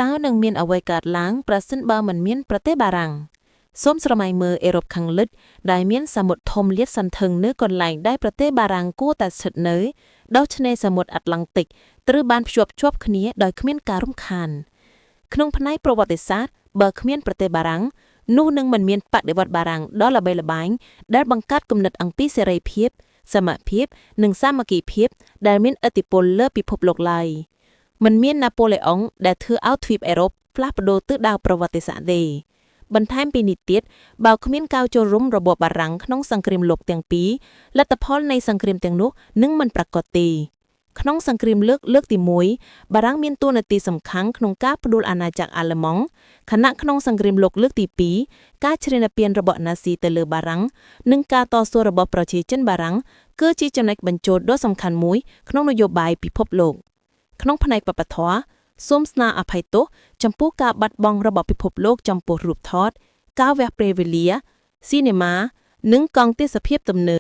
តើនឹងមានអ្វីកើតឡើងប្រសិនបើមិនមានប្រទេសបារាំងសូមស្រមៃមើលអឺរ៉ុបខាងលិចដែលមានសមុទ្រធំលាតសន្ធឹងនៅកន្លែងដែលប្រទេសបារាំងគួរតែស្ថិតនៅដោយឆ្នេរសមុទ្រអាត្លង់តិកត្រូវបានភ្ជាប់ជាប់គ្នាដោយគ្មានការរំខានក្នុងផ្នែកប្រវត្តិសាស្ត្របើគ្មានប្រទេសបារាំងនោះនឹងមិនមានបដិវត្តន៍បារាំងដ៏ល្បីល្បាញដែលបង្កើតគំនិតអំពីសេរីភាពសមភាពនិងសាមគ្គីភាពដែលមានឥទ្ធិពលលើពិភពលោកឡើយមិនមានណាប៉ូឡេអុងដែលធ្វើឲ្យទ្វីបអឺរ៉ុបផ្លាស់ប្ដូរទិសដៅប្រវត្តិសាស្ត្រទេបន្ថែមពីនេះទៀតបើគ្មានការចូលរួមរបបបារាំងក្នុងសង្គ្រាមលោកទាំងពីរលទ្ធផលនៃសង្គ្រាមទាំងនោះនឹងមិនប្រាកដទេក្នុងសង្គ្រាមលើកទី1បារាំងមានតួនាទីសំខាន់ក្នុងការផ្ដួលអាណាចក្រអាល្លឺម៉ង់ខណៈក្នុងសង្គ្រាមលោកលើកទី2ការឈ្លានពានរបស់ណាស៊ីទៅលើបារាំងនិងការតស៊ូរបស់ប្រជាជនបារាំងគឺជាចំណុចបញ្ចូលដ៏សំខាន់មួយក្នុងនយោបាយពិភពលោកក្នុងផ្នែកវប្បធម៌សូមស្នើអភ័យទោសចំពោះការបាត់បង់របស់ពិភពលោកចំពោះរូបថតការវះពេលវេលាស៊ីនេម៉ានិងកង់ទេសភាពទំនើប